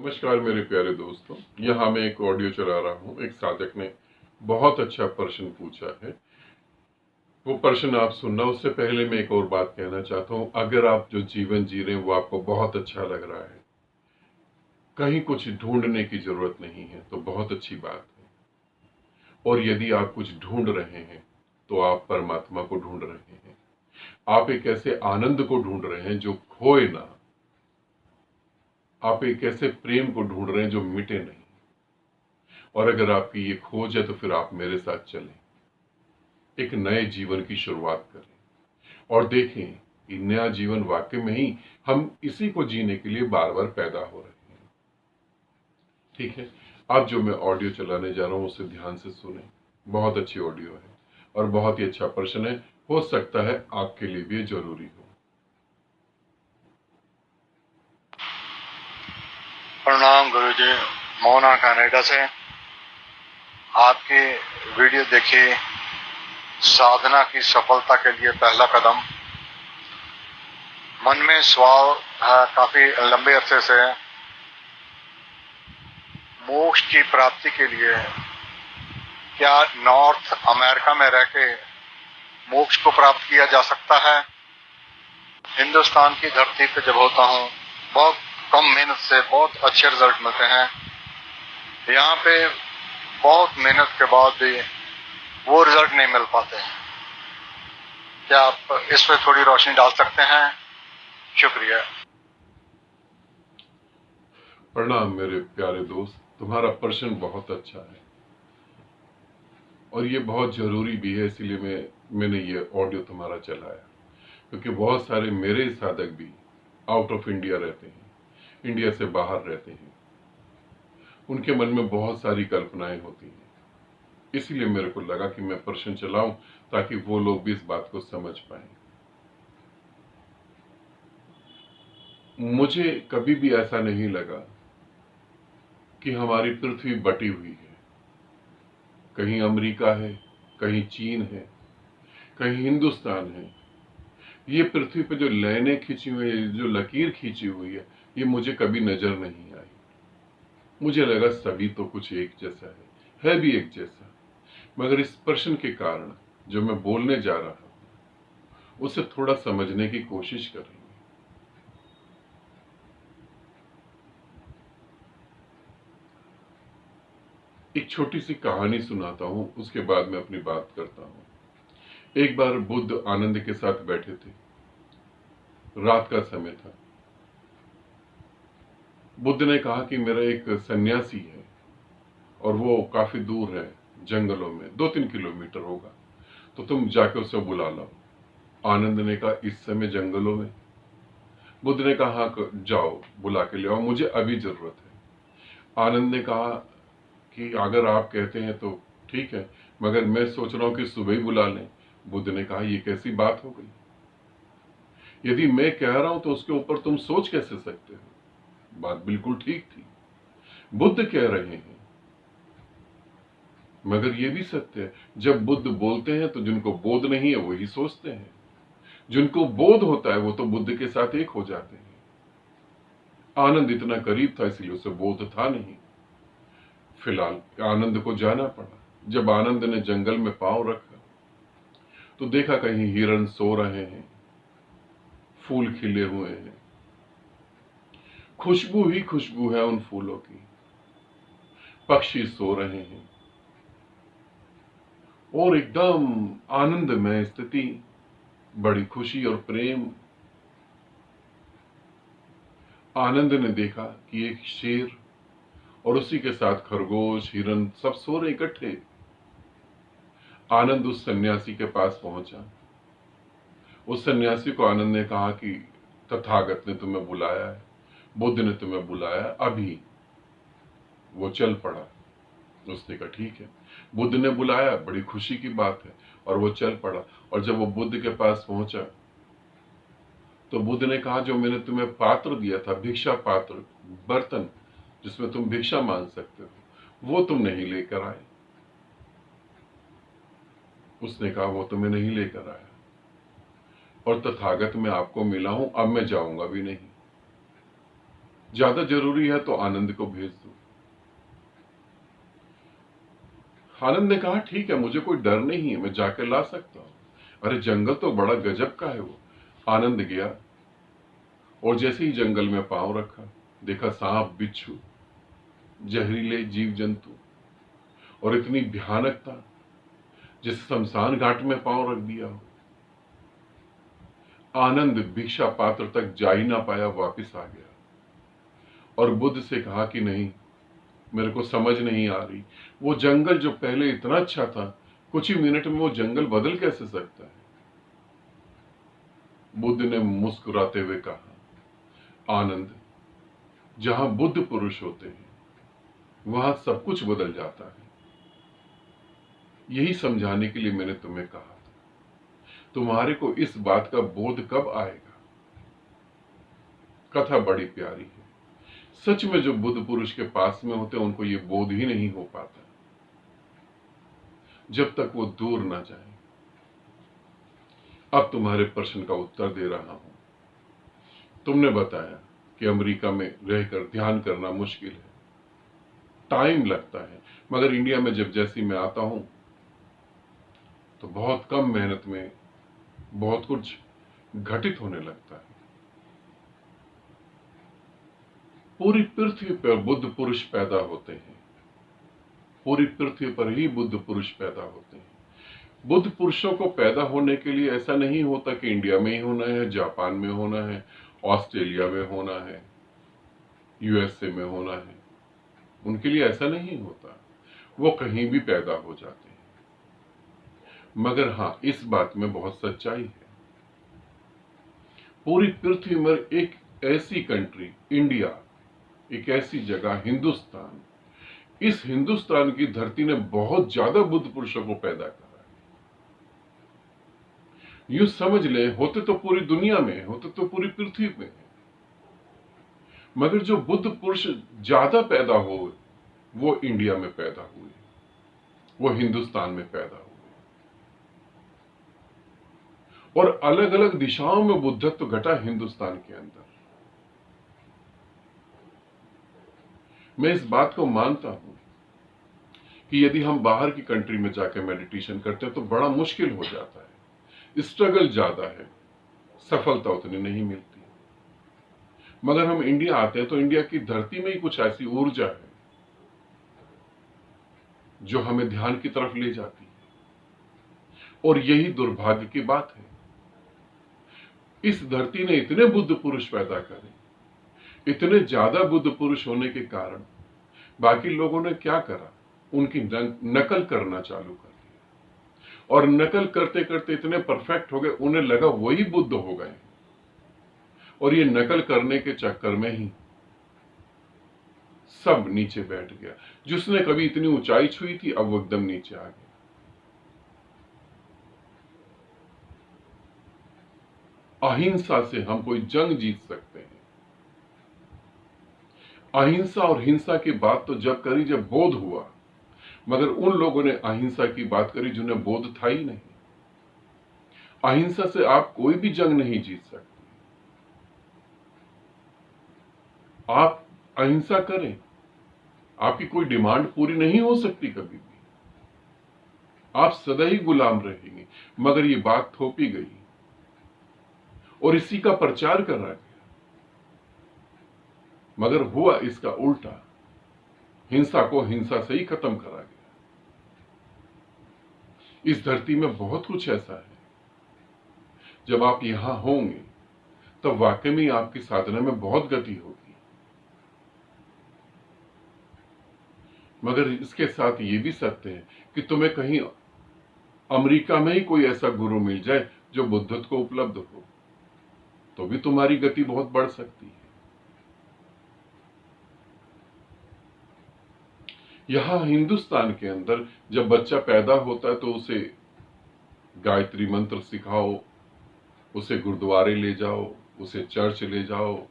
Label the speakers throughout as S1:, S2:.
S1: नमस्कार मेरे प्यारे दोस्तों। यहाँ मैं एक ऑडियो चला रहा हूँ। एक साधक ने बहुत अच्छा प्रश्न पूछा है। वो प्रश्न आप सुनना, उससे पहले मैं एक और बात कहना चाहता हूँ। अगर आप जो जीवन जी रहे हैं वो आपको बहुत अच्छा लग रहा है, कहीं कुछ ढूंढने की जरूरत नहीं है, तो बहुत अच्छी बात है। और यदि आप कुछ ढूंढ रहे हैं तो आप परमात्मा को ढूंढ रहे हैं। आप एक ऐसे आनंद को ढूंढ रहे हैं जो खोए ना। आप एक ऐसे प्रेम को ढूंढ रहे हैं जो मिटे नहीं। और अगर आपकी ये खोज है तो फिर आप मेरे साथ चलें, एक नए जीवन की शुरुआत करें और देखें कि नया जीवन वाकई में ही हम इसी को जीने के लिए बार बार पैदा हो रहे हैं। ठीक है, अब जो मैं ऑडियो चलाने जा रहा हूं उसे ध्यान से सुने। बहुत अच्छी ऑडियो है और बहुत ही अच्छा प्रश्न है। हो सकता है आपके लिए भी जरूरी हो।
S2: प्रणाम गुरुजी, मोना कनाडा से। आपकी वीडियो देखी, साधना की सफलता के लिए पहला कदम। मन में सवाल है काफी लंबे अरसे से, मोक्ष की प्राप्ति के लिए क्या नॉर्थ अमेरिका में रह के मोक्ष को प्राप्त किया जा सकता है? हिंदुस्तान की धरती पे जब होता हूँ, बहुत कम मेहनत से बहुत अच्छे रिजल्ट मिलते हैं। यहाँ पे बहुत मेहनत के बाद भी वो रिजल्ट नहीं मिल पाते हैं। क्या आप इस पे थोड़ी रोशनी डाल सकते हैं? शुक्रिया।
S1: प्रणाम मेरे प्यारे दोस्त, तुम्हारा प्रश्न बहुत अच्छा है और ये बहुत जरूरी भी है। इसीलिए मैंने ये ऑडियो तुम्हारा चलाया, क्योंकि बहुत सारे मेरे साधक भी आउट ऑफ इंडिया रहते हैं, इंडिया से बाहर रहते हैं। उनके मन में बहुत सारी कल्पनाएं होती हैं। इसीलिए मेरे को लगा कि मैं प्रश्न चलाऊं ताकि वो लोग भी इस बात को समझ पाए। मुझे कभी भी ऐसा नहीं लगा कि हमारी पृथ्वी बटी हुई है। कहीं अमेरिका है, कहीं चीन है, कहीं हिंदुस्तान है। ये पृथ्वी पे जो लाइनें खींची हुई है, जो लकीर खींची हुई ये मुझे कभी नजर नहीं आई। मुझे लगा सभी तो कुछ एक जैसा है भी एक जैसा। मगर इस प्रश्न के कारण जो मैं बोलने जा रहा हूं उसे थोड़ा समझने की कोशिश करेंगे। एक छोटी सी कहानी सुनाता हूं, उसके बाद मैं अपनी बात करता हूं। एक बार बुद्ध आनंद के साथ बैठे थे। रात का समय था। बुद्ध ने कहा कि मेरा एक सन्यासी है और वो काफी दूर है, जंगलों में 2-3 किलोमीटर होगा, तो तुम जाके उसे बुला लाओ। आनंद ने कहा, इस समय जंगलों में? बुद्ध ने कहा, हाँ जाओ, बुला के ले आओ, मुझे अभी जरूरत है। आनंद ने कहा कि अगर आप कहते हैं तो ठीक है, मगर मैं सोच रहा हूं कि सुबह ही बुला लें। बुद्ध ने कहा, ये कैसी बात हो गई? यदि मैं कह रहा हूं तो उसके ऊपर तुम सोच कैसे सकते हो? बात बिल्कुल ठीक थी। बुद्ध कह रहे हैं, मगर ये भी सत्य है, जब बुद्ध बोलते हैं तो जिनको बोध नहीं है वही सोचते हैं। जिनको बोध होता है वो तो बुद्ध के साथ एक हो जाते हैं। आनंद इतना करीब था इसलिए उसे बोध था नहीं। फिलहाल आनंद को जाना पड़ा। जब आनंद ने जंगल में पांव रखा तो देखा कहीं हिरण सो रहे हैं, फूल खिले हुए हैं, खुशबू ही खुशबू है उन फूलों की, पक्षी सो रहे हैं और एकदम आनंदमय स्थिति, बड़ी खुशी और प्रेम। आनंद ने देखा कि एक शेर और उसी के साथ खरगोश, हिरन सब सो रहे इकट्ठे। आनंद उस सन्यासी के पास पहुंचा। उस सन्यासी को आनंद ने कहा कि तथागत ने तुम्हें बुलाया है, बुद्ध ने तुम्हें बुलाया अभी। वो चल पड़ा। उसने कहा ठीक है, बुद्ध ने बुलाया, बड़ी खुशी की बात है, और वो चल पड़ा। और जब वो बुद्ध के पास पहुंचा तो बुद्ध ने कहा, जो मैंने तुम्हें पात्र दिया था, भिक्षा पात्र, बर्तन जिसमें तुम भिक्षा मांग सकते हो, वो तुम नहीं लेकर आए। उसने कहा, वो तुम्हें नहीं लेकर आया और तथागत मैं आपको मिला हूं, अब मैं जाऊंगा भी नहीं। ज्यादा जरूरी है तो आनंद को भेज दो। आनंद ने कहा ठीक है, मुझे कोई डर नहीं है, मैं जाकर ला सकता हूं। अरे जंगल तो बड़ा गजब का है वो। आनंद गया और जैसे ही जंगल में पांव रखा, देखा सांप, बिच्छू, जहरीले जीव जंतु, और इतनी भयानकता जैसे शमशान घाट में पांव रख दिया हो। आनंद भिक्षा पात्र तक जा ही ना पाया, वापिस आ गया और बुद्ध से कहा कि नहीं, मेरे को समझ नहीं आ रही, वो जंगल जो पहले इतना अच्छा था, कुछ ही मिनट में वो जंगल बदल कैसे सकता है। बुद्ध ने मुस्कुराते हुए कहा, आनंद, जहां बुद्ध पुरुष होते हैं वहां सब कुछ बदल जाता है। यही समझाने के लिए मैंने तुम्हें कहा था। तुम्हारे को इस बात का बोध कब आएगा। कथा बड़ी प्यारी है। सच में जो बुद्ध पुरुष के पास में होते हैं उनको ये बोध ही नहीं हो पाता जब तक वो दूर ना जाए। अब तुम्हारे प्रश्न का उत्तर दे रहा हूं। तुमने बताया कि अमेरिका में रहकर ध्यान करना मुश्किल है, टाइम लगता है, मगर इंडिया में जब जैसी मैं आता हूं तो बहुत कम मेहनत में बहुत कुछ घटित होने लगता है। पूरी पृथ्वी पर बुद्ध पुरुष पैदा होते हैं, पूरी पृथ्वी पर ही बुद्ध पुरुष पैदा होते हैं। बुद्ध पुरुषों को पैदा होने के लिए ऐसा नहीं होता कि इंडिया में ही होना है, जापान में होना है, ऑस्ट्रेलिया में होना है, यूएसए में होना है। उनके लिए ऐसा नहीं होता, वो कहीं भी पैदा हो जाते हैं। मगर हां, इस बात में बहुत सच्चाई है। पूरी पृथ्वी में एक ऐसी कंट्री इंडिया, एक ऐसी जगह हिंदुस्तान, इस हिंदुस्तान की धरती ने बहुत ज्यादा बुद्ध पुरुषों को पैदा करा है। यूं समझ ले, होते तो पूरी दुनिया में, होते तो पूरी पृथ्वी में, मगर जो बुद्ध पुरुष ज्यादा पैदा हो वो इंडिया में पैदा हुए, वो हिंदुस्तान में पैदा हुए। और अलग अलग दिशाओं में बुद्धत्व घटा हिंदुस्तान के अंदर। मैं इस बात को मानता हूं कि यदि हम बाहर की कंट्री में जाकर मेडिटेशन करते हैं तो बड़ा मुश्किल हो जाता है, स्ट्रगल ज्यादा है, सफलता उतनी नहीं मिलती। मगर हम इंडिया आते हैं तो इंडिया की धरती में ही कुछ ऐसी ऊर्जा है जो हमें ध्यान की तरफ ले जाती है। और यही दुर्भाग्य की बात है, इस धरती ने इतने बुद्ध पुरुष पैदा करे, इतने ज्यादा बुद्ध पुरुष होने के कारण बाकी लोगों ने क्या करा, उनकी नकल करना चालू कर दिया। और नकल करते करते इतने परफेक्ट हो गए, उन्हें लगा वही बुद्ध हो गए। और ये नकल करने के चक्कर में ही सब नीचे बैठ गया। जिसने कभी इतनी ऊंचाई छुई थी अब वो एकदम नीचे आ गया। अहिंसा से हम कोई जंग जीत सकते हैं। अहिंसा और हिंसा की बात तो जब करी जब बोध हुआ, मगर उन लोगों ने अहिंसा की बात करी जिन्हें बोध था ही नहीं। अहिंसा से आप कोई भी जंग नहीं जीत सकते। आप अहिंसा करें, आपकी कोई डिमांड पूरी नहीं हो सकती कभी भी, आप सदा ही गुलाम रहेंगे। मगर ये बात थोपी गई और इसी का प्रचार करा गया, मगर हुआ इसका उल्टा। हिंसा को हिंसा से ही खत्म करा गया। इस धरती में बहुत कुछ ऐसा है, जब आप यहां होंगे तब वाकई में आपकी साधना में बहुत गति होगी। मगर इसके साथ ये भी सत्य है कि तुम्हें कहीं अमेरिका में ही कोई ऐसा गुरु मिल जाए जो बुद्धत्व को उपलब्ध हो, तो भी तुम्हारी गति बहुत बढ़ सकती है। यहां हिंदुस्तान के अंदर जब बच्चा पैदा होता है तो उसे गायत्री मंत्र सिखाओ, उसे गुरुद्वारे ले जाओ, उसे चर्च ले जाओ,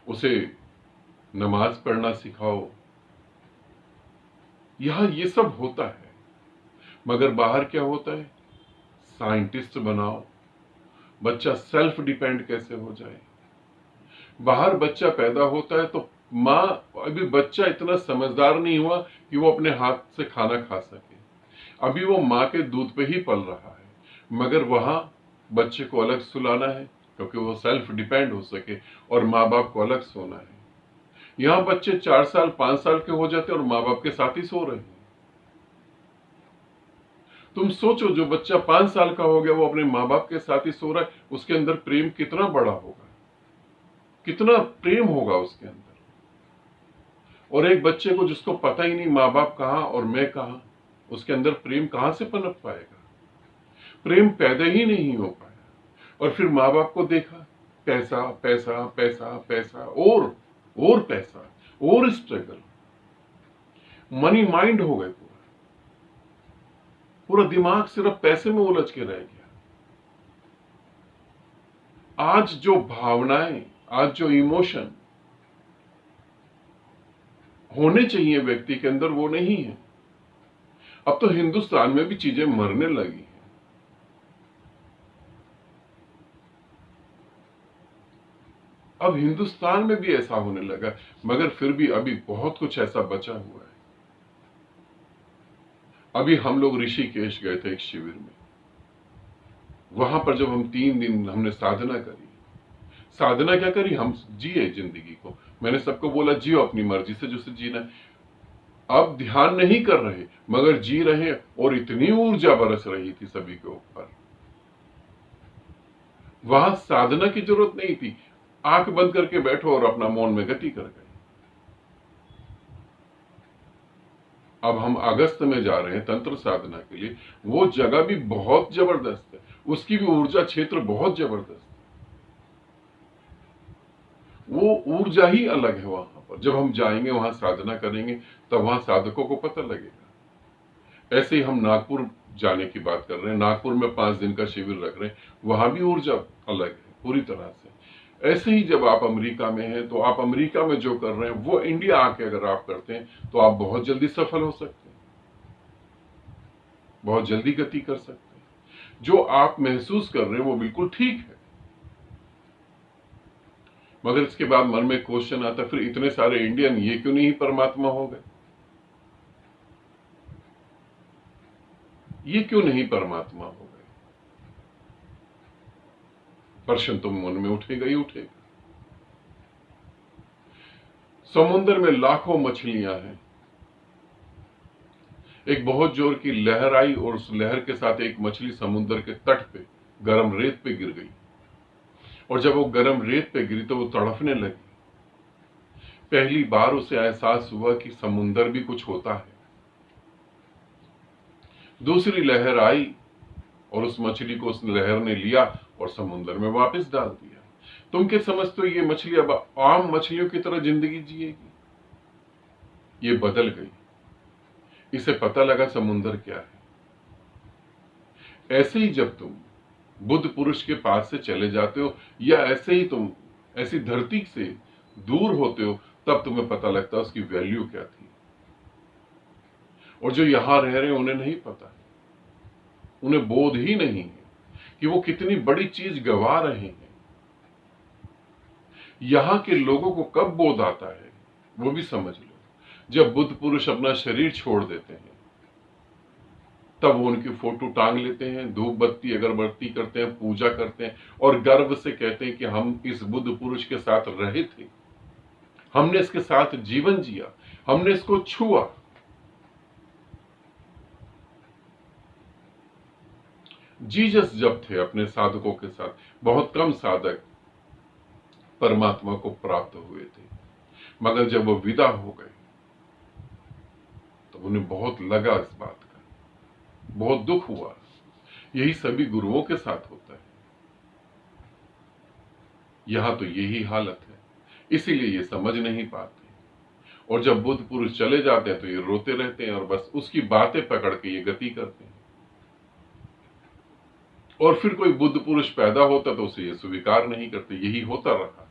S1: उसे नमाज पढ़ना सिखाओ। यहां ये सब होता है। मगर बाहर क्या होता है, साइंटिस्ट बनाओ, बच्चा सेल्फ डिपेंड कैसे हो जाए। बाहर बच्चा पैदा होता है तो माँ, अभी बच्चा इतना समझदार नहीं हुआ कि वो अपने हाथ से खाना खा सके। अभी वो माँ के दूध पे ही पल रहा है, मगर वहां बच्चे को अलग सुलाना है क्योंकि वो सेल्फ डिपेंड हो सके, और माँ बाप को अलग सोना है। यहाँ बच्चे 4 साल 5 साल के हो जाते हैं और माँ बाप के साथ ही सो रहे हैं। तुम सोचो, जो बच्चा 5 साल का हो गया वो अपने माँ बाप के साथ ही सो रहा है, उसके अंदर प्रेम कितना बड़ा होगा, कितना प्रेम होगा उसके अंदर। और एक बच्चे को जिसको पता ही नहीं माँ बाप कहाँ और मैं कहाँ, उसके अंदर प्रेम कहाँ से पनप पाएगा? प्रेम पैदा ही नहीं हो पाया। और फिर माँ बाप को देखा, पैसा पैसा पैसा पैसा और पैसा और स्ट्रगल, मनी माइंड हो गए। पूरा पूरा दिमाग सिर्फ पैसे में उलझ के रह गया। आज जो भावनाएं, आज जो इमोशन होने चाहिए व्यक्ति के अंदर, वो नहीं है। अब तो हिंदुस्तान में भी चीजें मरने लगी हैं। अब हिंदुस्तान में भी ऐसा होने लगा, मगर फिर भी अभी बहुत कुछ ऐसा बचा हुआ है। अभी हम लोग ऋषिकेश गए थे एक शिविर में। वहां पर जब हम 3 दिन हमने साधना करी, साधना क्या करी, हम जिए जिंदगी को। मैंने सबको बोला जियो अपनी मर्जी से जिसे जीना है। अब ध्यान नहीं कर रहे मगर जी रहे, और इतनी ऊर्जा बरस रही थी सभी के ऊपर। वहां साधना की जरूरत नहीं थी, आंख बंद करके बैठो और अपना मौन में गति कर गए। अब हम अगस्त में जा रहे हैं तंत्र साधना के लिए, वो जगह भी बहुत जबरदस्त है, उसकी भी ऊर्जा क्षेत्र बहुत जबरदस्त है। वो ऊर्जा ही अलग है वहां पर। जब हम जाएंगे वहां साधना करेंगे तब वहां साधकों को पता लगेगा। ऐसे ही हम नागपुर जाने की बात कर रहे हैं, नागपुर में 5 दिन का शिविर रख रहे हैं, वहां भी ऊर्जा अलग है पूरी तरह से। ऐसे ही जब आप अमेरिका में हैं तो आप अमेरिका में जो कर रहे हैं वो इंडिया आके अगर आप करते हैं तो आप बहुत जल्दी सफल हो सकते हैं, बहुत जल्दी गति कर सकते हैं। जो आप महसूस कर रहे हैं वो बिल्कुल ठीक है, मगर इसके बाद मन में क्वेश्चन आता है, फिर इतने सारे इंडियन ये क्यों नहीं परमात्मा हो गए, ये क्यों नहीं परमात्मा हो गए? प्रश्न तो मन में उठेगा ही उठेगा। समुद्र में लाखों मछलियां हैं, एक बहुत जोर की लहर आई और उस लहर के साथ एक मछली समुद्र के तट पे गर्म रेत पे गिर गई, और जब वो गर्म रेत पे गिरी तो वो तड़फने लगी। पहली बार उसे एहसास हुआ कि समुद्र भी कुछ होता है। दूसरी लहर आई और उस मछली को उस लहर ने लिया और समुद्र में वापस डाल दिया। तुम क्या समझते हो ये मछली अब आम मछलियों की तरह जिंदगी जिएगी? ये बदल गई, इसे पता लगा समुद्र क्या है। ऐसे ही जब तुम बुद्ध पुरुष के पास से चले जाते हो, या ऐसे ही तुम ऐसी धरती से दूर होते हो, तब तुम्हें पता लगता है उसकी वैल्यू क्या थी। और जो यहां रह रहे हैं उन्हें नहीं पता है, उन्हें बोध ही नहीं है कि वो कितनी बड़ी चीज गवा रहे हैं। यहां के लोगों को कब बोध आता है वो भी समझ लो, जब बुद्ध पुरुष अपना शरीर छोड़ देते हैं, तब वो उनकी फोटो टांग लेते हैं, धूप बत्ती अगरबत्ती करते हैं, पूजा करते हैं और गर्व से कहते हैं कि हम इस बुद्ध पुरुष के साथ रहे थे, हमने इसके साथ जीवन जिया, हमने इसको छुआ। जीसस जब थे अपने साधकों के साथ, बहुत कम साधक परमात्मा को प्राप्त हुए थे, मगर जब वो विदा हो गए तो उन्हें बहुत लगा इस बात का, बहुत दुख हुआ। यही सभी गुरुओं के साथ होता है, यहां तो यही हालत है, इसीलिए ये समझ नहीं पाते। और जब बुद्ध पुरुष चले जाते हैं तो ये रोते रहते हैं और बस उसकी बातें पकड़ के ये गति करते हैं। और फिर कोई बुद्ध पुरुष पैदा होता तो उसे ये स्वीकार नहीं करते। यही होता रहा है।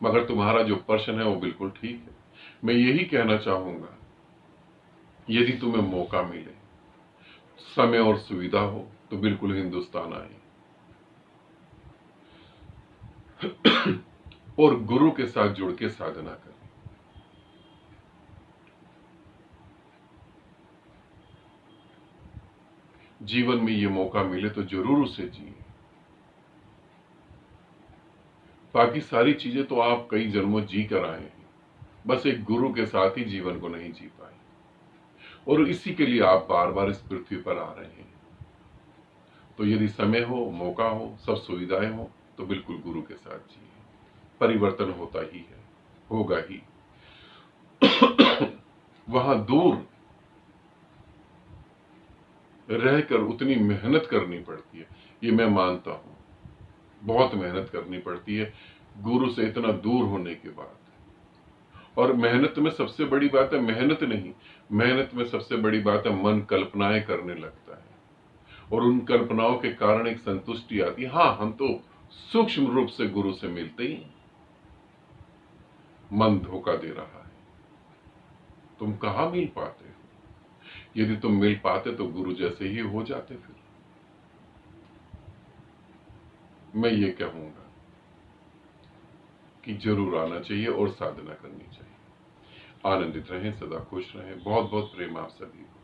S1: मगर तुम्हारा जो प्रश्न है वो बिल्कुल ठीक है। मैं यही कहना चाहूंगा, यदि तुम्हें मौका मिले, समय और सुविधा हो तो बिल्कुल हिंदुस्तान आए और गुरु के साथ जुड़ के साधना करें। जीवन में ये मौका मिले तो जरूर उसे जिए। बाकी सारी चीजें तो आप कई जन्मों जी कर आए हैं, बस एक गुरु के साथ ही जीवन को नहीं जी पाए, और इसी के लिए आप बार बार इस पृथ्वी पर आ रहे हैं। तो यदि समय हो, मौका हो, सब सुविधाएं हो, तो बिल्कुल गुरु के साथ जिए। परिवर्तन होता ही है, होगा ही। वहां दूर रहकर उतनी मेहनत करनी पड़ती है, ये मैं मानता हूं, बहुत मेहनत करनी पड़ती है गुरु से इतना दूर होने के बाद। और मेहनत में सबसे बड़ी बात है, मेहनत नहीं, मेहनत में सबसे बड़ी बात है मन कल्पनाएं करने लगता है, और उन कल्पनाओं के कारण एक संतुष्टि आती है। हाँ, हम तो सूक्ष्म रूप से गुरु से मिलते ही मन धोखा दे रहा है, तुम कहां मिल पाते हो। यदि तुम मिल पाते तो गुरु जैसे ही हो जाते। फिर मैं ये कहूंगा कि जरूर आना चाहिए और साधना करनी चाहिए। आनंदित रहें, सदा खुश रहें। बहुत बहुत प्रेम आप सभी को।